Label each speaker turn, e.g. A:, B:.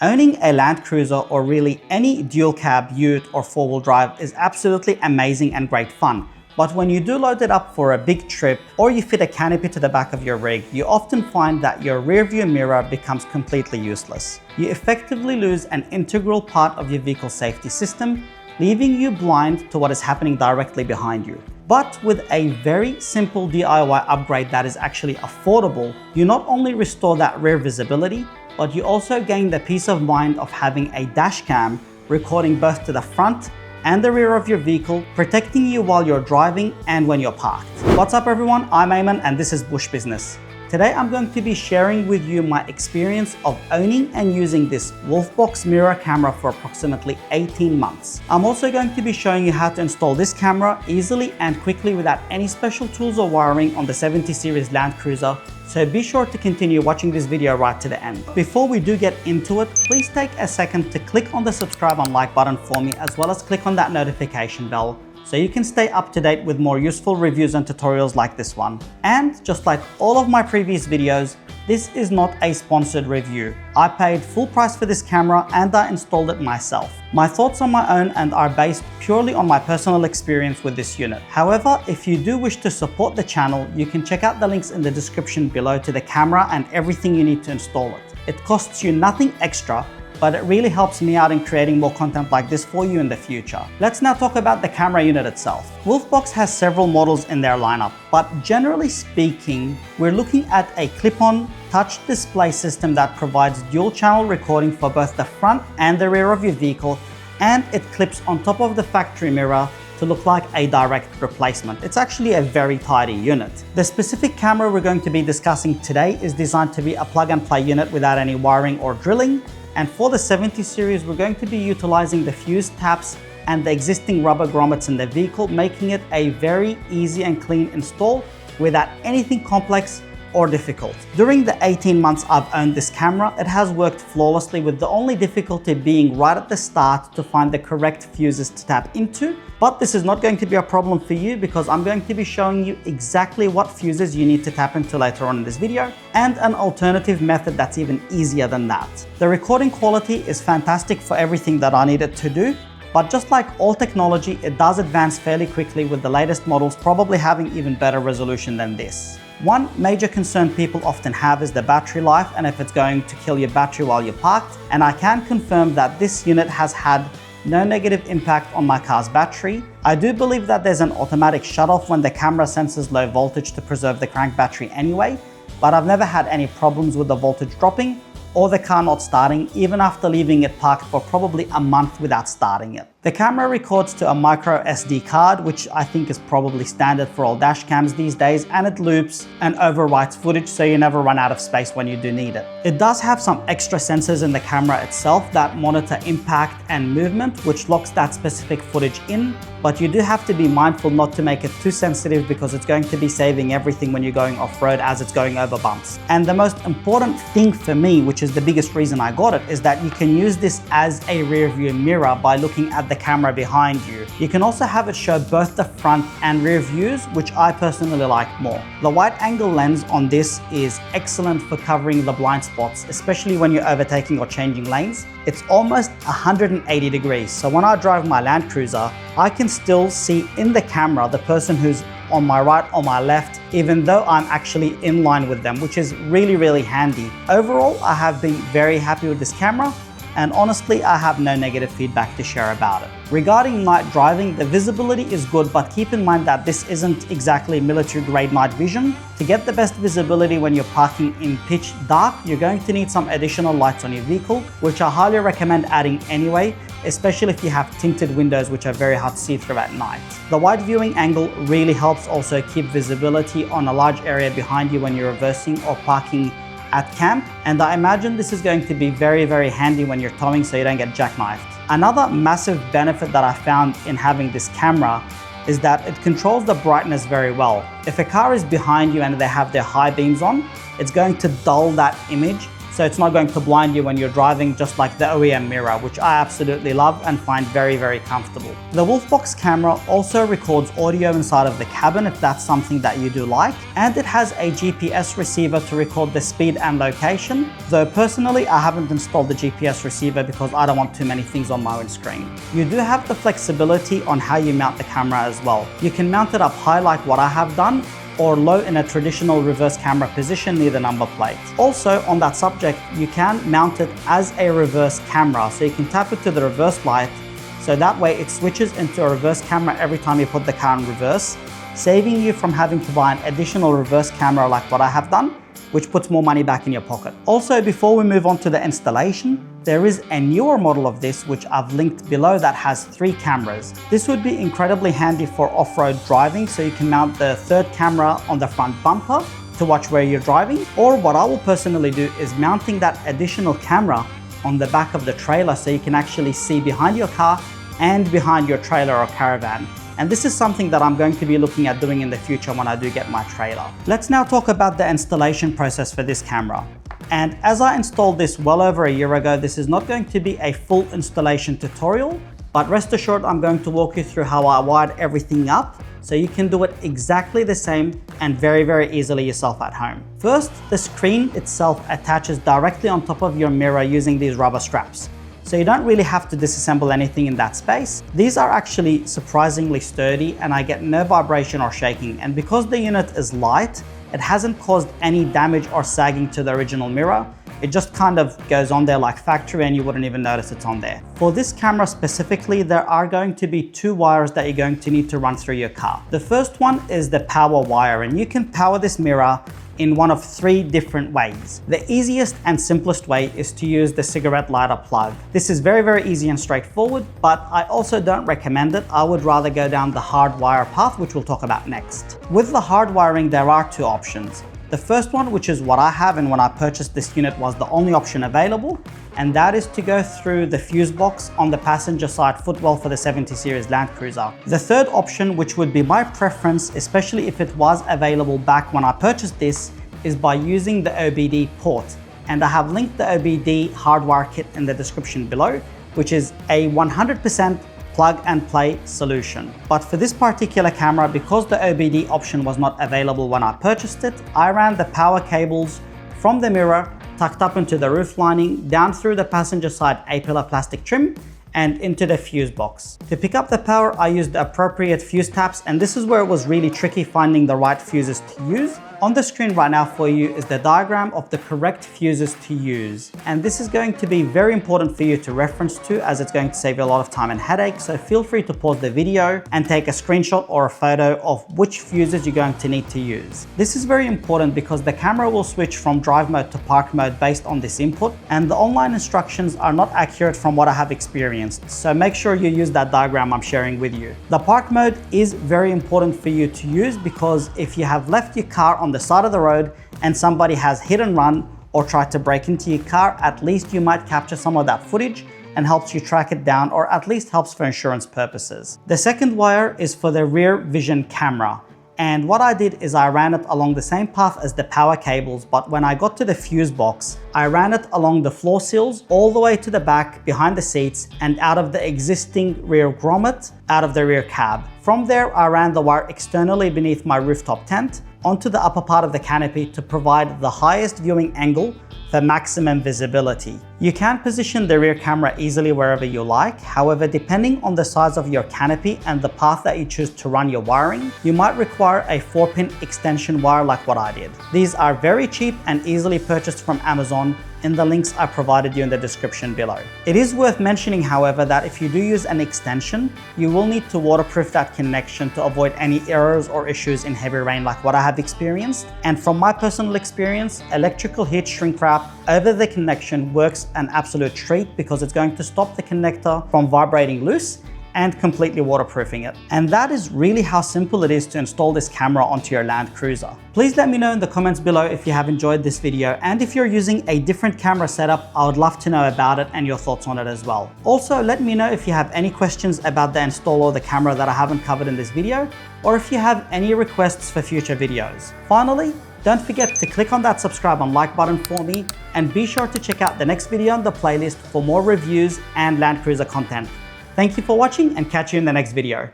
A: Owning a Land Cruiser or really any dual cab, ute or four-wheel drive is absolutely amazing and great fun. But when you do load it up for a big trip or you fit a canopy to the back of your rig, you often find that your rear view mirror becomes completely useless. You effectively lose an integral part of your vehicle safety system, leaving you blind to what is happening directly behind you. But with a very simple DIY upgrade that is actually affordable, you not only restore that rear visibility, but you also gain the peace of mind of having a dash cam recording both to the front and the rear of your vehicle, protecting you while you're driving and when you're parked. What's up everyone, I'm Eamon and this is Bush Business. Today I'm going to be sharing with you my experience of owning and using this Wolfbox mirror camera for approximately 18 months. I'm also going to be showing you how to install this camera easily and quickly without any special tools or wiring on the 70 series Land Cruiser, so be sure to continue watching this video right to the end. Before we do get into it, please take a second to click on the subscribe and like button for me, as well as click on that notification bell, so you can stay up to date with more useful reviews and tutorials like this one. And just like all of my previous videos, this is not a sponsored review. I paid full price for this camera and I installed it myself. My thoughts are my own and are based purely on my personal experience with this unit. However, if you do wish to support the channel, you can check out the links in the description below to the camera and everything you need to install it. It costs you nothing extra, but it really helps me out in creating more content like this for you in the future. Let's now talk about the camera unit itself. Wolfbox has several models in their lineup, but generally speaking, we're looking at a clip-on touch display system that provides dual channel recording for both the front and the rear of your vehicle, and it clips on top of the factory mirror to look like a direct replacement. It's actually a very tidy unit. The specific camera we're going to be discussing today is designed to be a plug and play unit without any wiring or drilling. And for the 70 series, we're going to be utilizing the fuse taps and the existing rubber grommets in the vehicle, making it a very easy and clean install without anything complex or difficult. During the 18 months I've owned this camera, it has worked flawlessly, with the only difficulty being right at the start to find the correct fuses to tap into. But this is not going to be a problem for you, because I'm going to be showing you exactly what fuses you need to tap into later on in this video, and an alternative method that's even easier than that. The recording quality is fantastic for everything that I need it to do, but just like all technology, it does advance fairly quickly, with the latest models probably having even better resolution than this. One major concern people often have is the battery life and if it's going to kill your battery while you're parked, and I can confirm that this unit has had no negative impact on my car's battery. I do believe that there's an automatic shut-off when the camera senses low voltage to preserve the crank battery anyway, but I've never had any problems with the voltage dropping or the car not starting, even after leaving it parked for probably a month without starting it. The camera records to a micro SD card, which I think is probably standard for all dash cams these days, and it loops and overwrites footage so you never run out of space when you do need it. It does have some extra sensors in the camera itself that monitor impact and movement, which locks that specific footage in, but you do have to be mindful not to make it too sensitive, because it's going to be saving everything when you're going off-road as it's going over bumps. And the most important thing for me, which is the biggest reason I got it, is that you can use this as a rear view mirror by looking at the camera behind you. You can also have it show both the front and rear views, which I personally like more. The wide angle lens on this is excellent for covering the blind spots, especially when you're overtaking or changing lanes. It's almost 180 degrees, so when I drive my Land Cruiser, I can still see in the camera the person who's on my right or my left, even though I'm actually in line with them, which is really handy. Overall, I have been very happy with this camera, and honestly, I have no negative feedback to share about it. Regarding night driving, the visibility is good, but keep in mind that this isn't exactly military grade night vision. To get the best visibility when you're parking in pitch dark, you're going to need some additional lights on your vehicle, which I highly recommend adding anyway, especially if you have tinted windows, which are very hard to see through at night. The wide viewing angle really helps also keep visibility on a large area behind you when you're reversing or parking at camp, and I imagine this is going to be very handy when you're towing so you don't get jackknifed. Another massive benefit that I found in having this camera is that it controls the brightness very well. If a car is behind you and they have their high beams on, it's going to dull that image. So so it's not going to blind you when you're driving, just like the OEM mirror, which I absolutely love and find very, very comfortable. The Wolfbox camera also records audio inside of the cabin if that's something that you do like, and it has a GPS receiver to record the speed and location, though personally I haven't installed the GPS receiver because I don't want too many things on my own screen. You do have the flexibility on how you mount the camera as well. You can mount it up high like what I have done, or low in a traditional reverse camera position near the number plate. Also, on that subject, you can mount it as a reverse camera, so you can tap it to the reverse light, so that way it switches into a reverse camera every time you put the car in reverse, saving you from having to buy an additional reverse camera like what I have done, which puts more money back in your pocket. Also, before we move on to the installation, there is a newer model of this which I've linked below that has 3 cameras. This would be incredibly handy for off-road driving, so you can mount the 3rd camera on the front bumper to watch where you're driving, or what I will personally do is mounting that additional camera on the back of the trailer so you can actually see behind your car and behind your trailer or caravan. And this is something that I'm going to be looking at doing in the future when I do get my trailer. Let's now talk about the installation process for this camera. And as I installed this well over a year ago, this is not going to be a full installation tutorial, but rest assured I'm going to walk you through how I wired everything up so you can do it exactly the same and very, very easily yourself at home. First, the screen itself attaches directly on top of your mirror using these rubber straps, so you don't really have to disassemble anything in that space. These are actually surprisingly sturdy and I get no vibration or shaking, and because the unit is light, it hasn't caused any damage or sagging to the original mirror. It just kind of goes on there like factory and you wouldn't even notice it's on there. For this camera specifically, there are going to be 2 wires that you're going to need to run through your car. The first one is the power wire, and you can power this mirror in one of 3 different ways. The easiest and simplest way is to use the cigarette lighter plug. This is very, very easy and straightforward, but I also don't recommend it. I would rather go down the hard wire path, which we'll talk about next. With the hard wiring, there are 2 options. The first one, which is what I have, and when I purchased this unit was the only option available, and that is to go through the fuse box on the passenger side footwell for the 70 series Land Cruiser. The third option, which would be my preference, especially if it was available back when I purchased this, is by using the OBD port. And I have linked the OBD hardwire kit in the description below, which is a 100% plug and play solution. But for this particular camera, because the OBD option was not available when I purchased it, I ran the power cables from the mirror tucked up into the roof lining, down through the passenger side A-pillar plastic trim, and into the fuse box. To pick up the power, I used the appropriate fuse taps, and this is where it was really tricky finding the right fuses to use. On the screen right now for you is the diagram of the correct fuses to use. And this is going to be very important for you to reference to, as it's going to save you a lot of time and headache. So feel free to pause the video and take a screenshot or a photo of which fuses you're going to need to use. This is very important because the camera will switch from drive mode to park mode based on this input, and the online instructions are not accurate from what I have experienced. So make sure you use that diagram I'm sharing with you. The park mode is very important for you to use because if you have left your car on the side of the road and somebody has hit and run or tried to break into your car, at least you might capture some of that footage and helps you track it down, or at least helps for insurance purposes. The second wire is for the rear vision camera. And what I did is I ran it along the same path as the power cables, but when I got to the fuse box, I ran it along the floor sills all the way to the back behind the seats and out of the existing rear grommet out of the rear cab. From there, I ran the wire externally beneath my rooftop tent onto the upper part of the canopy to provide the highest viewing angle for maximum visibility. You can position the rear camera easily wherever you like. However, depending on the size of your canopy and the path that you choose to run your wiring, you might require a 4-pin extension wire like what I did. These are very cheap and easily purchased from Amazon in the links I provided you in the description below. It is worth mentioning, however, that if you do use an extension, you will need to waterproof that connection to avoid any errors or issues in heavy rain like what I have experienced. And from my personal experience, electrical heat shrink wrap over the connection works an absolute treat because it's going to stop the connector from vibrating loose and completely waterproofing it. And that is really how simple it is to install this camera onto your Land Cruiser. Please let me know in the comments below if you have enjoyed this video, and if you're using a different camera setup, I would love to know about it and your thoughts on it as well. Also, let me know if you have any questions about the install or the camera that I haven't covered in this video, or if you have any requests for future videos. Finally, Don't forget to click on that subscribe and like button for me, and be sure to check out the next video on the playlist for more reviews and Land Cruiser content. Thank you for watching, and catch you in the next video.